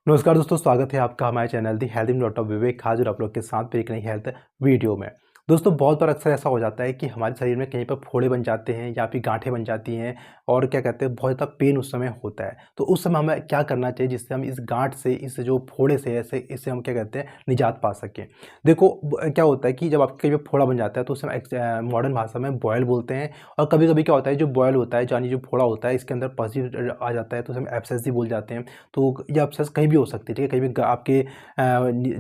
नमस्कार दोस्तों, स्वागत है आपका हमारे चैनल दी हेल्थ डॉक्टर विवेक हाजिर आप लोग के साथ फिर एक नई हेल्थ वीडियो में। दोस्तों बहुत बार अक्सर ऐसा हो जाता है कि हमारे शरीर में कहीं पर फोड़े बन जाते हैं या फिर गांठें बन जाती हैं और क्या कहते हैं बहुत ज़्यादा पेन उस समय होता है। तो उस समय हमें क्या करना चाहिए जिससे हम इस गांठ से, इस जो फोड़े से ऐसे इससे हम क्या कहते हैं निजात पा सकें। देखो क्या होता है कि जब आपके कहीं पर फोड़ा बन जाता है तो उसे मॉडर्न भाषा में बॉयल बोलते हैं। और कभी कभी क्या होता है जो बॉयल होता है यानी जो फोड़ा होता है इसके अंदर पस आ जाता है तो उसे हम एब्सेस भी बोल जाते हैं। तो ये एब्सेस कहीं भी हो सकती है, ठीक है, कहीं भी आपके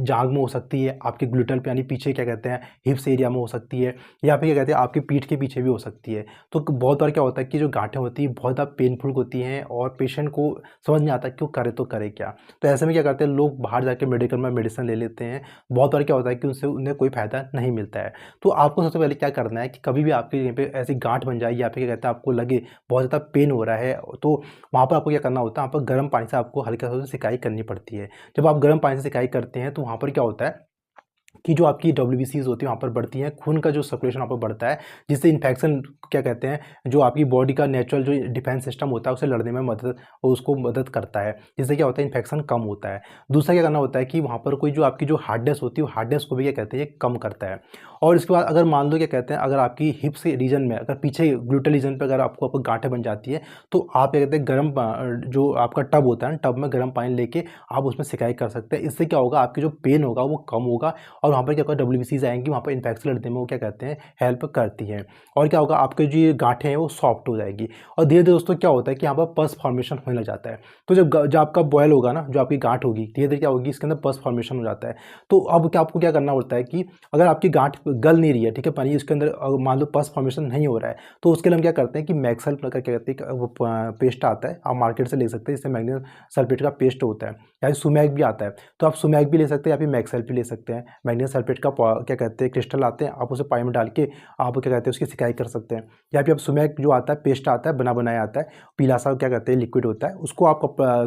जांघ में हो सकती है, आपके ग्लूटल पे यानी पीछे क्या कहते हैं हिप्स एरिया में हो सकती है, या फिर क्या कहते हैं आपकी पीठ के पीछे भी हो सकती है। तो बहुत बार क्या होता है कि जो गांठें होती हैं बहुत ज़्यादा पेनफुल होती हैं और पेशेंट को समझ नहीं आता क्यों करे तो करे क्या। तो ऐसे में क्या करते हैं लोग बाहर जाके मेडिकल में मेडिसिन ले लेते हैं। बहुत बार क्या होता है कि उनसे उन्हें कोई फ़ायदा नहीं मिलता है। तो आपको सबसे पहले क्या करना है कि कभी भी आपके यहीं पे ऐसी गांठ बन जाए या फिर क्या कहते हैं आपको लगे बहुत ज़्यादा पेन हो रहा है, तो वहाँ पर आपको क्या करना होता है, वहाँ पर गर्म पानी से आपको हल्का सा सिकाई करनी पड़ती है। जब आप गर्म पानी से सिकाई करते हैं तो वहाँ पर क्या होता है कि जो आपकी डब्ल्यूबीसीज़ होती है वहाँ पर बढ़ती हैं, खून का जो सर्कुलेशन वहाँ पर बढ़ता है, जिससे इन्फेक्शन क्या कहते हैं जो आपकी बॉडी का नेचुरल जो डिफेंस सिस्टम होता है उसे लड़ने में उसको मदद करता है, जिससे क्या होता है इन्फेक्शन कम होता है। दूसरा क्या करना होता है कि वहाँ पर कोई जो आपकी जो हार्डनेस होती है वो हार्डनेस को भी क्या कहते हैं ये कम करता है। और इसके बाद अगर मान लो क्या कहते हैं अगर आपकी हिप्स रीजन में अगर पीछे ग्लूटल रीजन पर अगर आपको गांठें बन जाती है तो आप क्या कहते हैं गर्म जो आपका टब होता है टब में गर्म पानी लेके आप उसमें सिकाई कर सकते हैं। इससे क्या होगा आपकी जो पेन होगा वो कम होगा और वहाँ पर क्या होगा डब्ल्यूबीसीज़ आएँगी, वहाँ पर इन्फेक्शन लड़ने में वो क्या कहते हैं हेल्प करती हैं। और क्या होगा आपके जो ये गाँठें हैं वो सॉफ्ट हो जाएगी। और धीरे-धीरे दोस्तों क्या होता है कि यहाँ पर पस फॉर्मेशन होने लग जाता है। तो जब आपका बॉयल होगा ना, जो आपकी गाँठ होगी, धीरे-धीरे क्या होगी इसके अंदर पस फॉर्मेशन हो जाता है। तो अब क्या आपको क्या करना होता है कि अगर आपकी गाँठ गल नहीं रही है, ठीक है, पानी इसके अंदर मान लो पस फॉर्मेशन नहीं हो रहा है, तो उसके लिए हम क्या करते हैं कि मैक्सल का क्या कहते हैं वो पेस्ट आता है, आप मार्केट से ले सकते हैं, जिससे मैग्नीशियम सल्फेट का पेस्ट होता है, या सुमैक भी आता है। तो आप सुमैक भी ले सकते हैं या फिर मैक्सल भी ले सकते हैं। मैग्नीशियम सल्फेट का क्या कहते हैं क्रिस्टल आते हैं, आप उसे पानी में डाल के आप क्या कहते हैं उसकी सिकाई कर सकते हैं। या फिर आप सुमैक जो आता है पेस्ट आता है बना बनाया आता है, पीला सा क्या कहते हैं लिक्विड होता है, उसको आप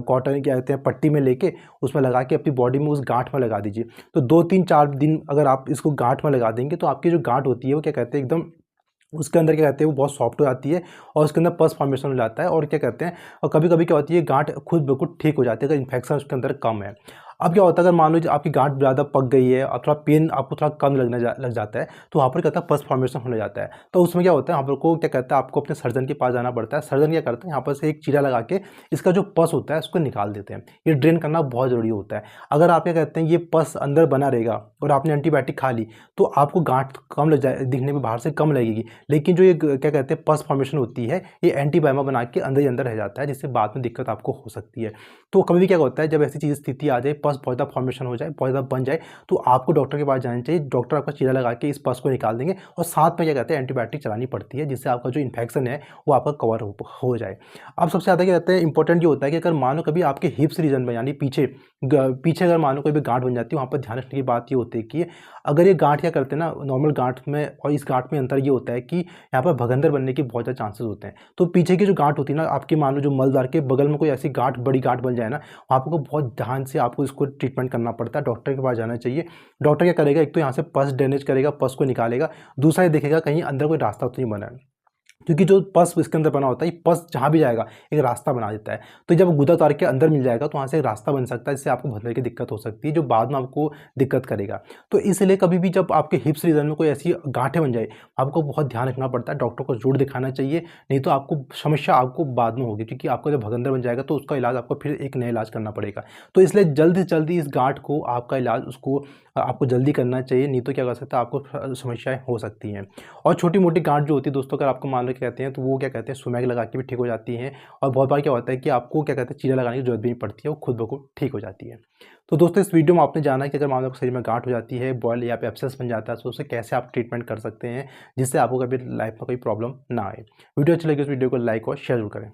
कॉटन क्या कहते हैं पट्टी में लेके उसमें लगा के अपनी बॉडी में उस गांठ में लगा दीजिए। तो 2-3-4 दिन अगर आप इसको गांठ में लगा देंगे तो आपकी जो गांठ होती है वो क्या कहते हैं एकदम उसके अंदर क्या कहते हैं वो बहुत सॉफ्ट हो जाती है और उसके अंदर पस फॉर्मेशन हो जाता है। और क्या कहते हैं और कभी कभी क्या होती है गांठ खुद बिल्कुल ठीक हो जाती है अगर इन्फेक्शन उसके अंदर कम है। अब क्या होता है अगर मान लो आपकी गांठ ज़्यादा पक गई है और थोड़ा पेन आपको थोड़ा कम लग जाता है तो वहाँ पर क्या होता है पस फॉर्मेशन होने जाता है। तो उसमें क्या होता है यहाँ पर को क्या कहता है आपको अपने सर्जन के पास जाना पड़ता है। सर्जन क्या करता है यहाँ पर से एक चीरा लगा के इसका जो पस होता है उसको निकाल देते हैं। ये ड्रेन करना बहुत ज़रूरी होता है। अगर आप क्या कहते हैं ये पस अंदर बना रहेगा और आपने एंटीबायोटिक खा ली तो आपको गांठ कम लग जाए, दिखने में बाहर से कम लगेगी, लेकिन जो ये क्या कहते हैं पस फॉर्मेशन होती है ये एंटीबायोमा बना के अंदर ही अंदर रह जाता है, जिससे बाद में दिक्कत आपको हो सकती है। तो कभी भी क्या होता है जब ऐसी चीज़ स्थिति आ जाए पस बहुत ज़्यादा फॉर्मेशन हो जाए बहुत ज़्यादा बन जाए तो आपको डॉक्टर के पास जाना चाहिए। डॉक्टर आपका चीरा लगा के इस पस को निकाल देंगे और साथ में क्या कहते हैं एंटीबायोटिक चलानी पड़ती है, जिससे आपका जो इन्फेक्शन है वो आपका कवर हो जाए। अब सबसे ज़्यादा क्या कहते हैं इंपॉर्टेंट ये होता है कि अगर मान लो कभी आपके हिप्स रीजन में यानी पीछे अगर मान लो कोई भी गांठ बन जाती है, वहाँ पर ध्यान रखने की बात ये होती है कि अगर ये गांठ क्या करते हैं ना नॉर्मल गांठ में और इस गांठ में अंतर ये होता है कि यहाँ पर भगंदर बनने के बहुत ज़्यादा चांसेस होते हैं। तो पीछे की जो गांठ होती है ना आपकी मान लो जो मलदार के बगल में कोई ऐसी गांठ बड़ी गांठ बन जाए ना, आपको बहुत ध्यान से आपको इसको ट्रीटमेंट करना पड़ता है, डॉक्टर के पास जाना चाहिए। डॉक्टर क्या करेगा, एक तो यहाँ से पस ड्रेनेज करेगा, पस को निकालेगा, दूसरा ये देखेगा कहीं अंदर कोई रास्ता तो नहीं बना है, क्योंकि जो पस इसके अंदर बना होता है ये पस जहाँ भी जाएगा एक रास्ता बना देता है। तो जब गुदा उतार के अंदर मिल जाएगा तो वहाँ से एक रास्ता बन सकता है, जिससे आपको भरने की दिक्कत हो सकती है जो बाद में आपको दिक्कत करेगा। तो इसलिए कभी भी जब आपके हिप्स रीजन में कोई ऐसी गांठें बन जाए आपको बहुत ध्यान रखना पड़ता है, डॉक्टर को जरूर दिखाना चाहिए, नहीं तो आपको समस्या आपको बाद में होगी, क्योंकि आपका जब भगंदर बन जाएगा तो उसका इलाज आपको फिर एक नया इलाज करना पड़ेगा। तो इसलिए जल्द से जल्दी इस गांठ को आपका इलाज उसको आपको जल्दी करना चाहिए, नहीं तो क्या कर सकता है आपको समस्याएं हो सकती हैं। और छोटी मोटी गांठ जो होती है दोस्तों अगर आपको मान लो क्या कहते हैं तो वो क्या कहते हैं सुमैक लगा के भी ठीक हो जाती हैं। और बहुत बार क्या होता है कि आपको क्या कहते हैं चीरा लगाने की जरूरत भी नहीं पड़ती है, वो खुद ब खुद ठीक हो जाती है। तो दोस्तों इस वीडियो में आपने जाना कि अगर मान लो शरीर में गांठ हो जाती है, बॉयल या पे एब्सेस बन जाता है, तो उसे कैसे आप ट्रीटमेंट कर सकते हैं जिससे आपको कभी लाइफ में कोई प्रॉब्लम ना आए। वीडियो अच्छी लगी उस वीडियो को लाइक और शेयर जरूर करें।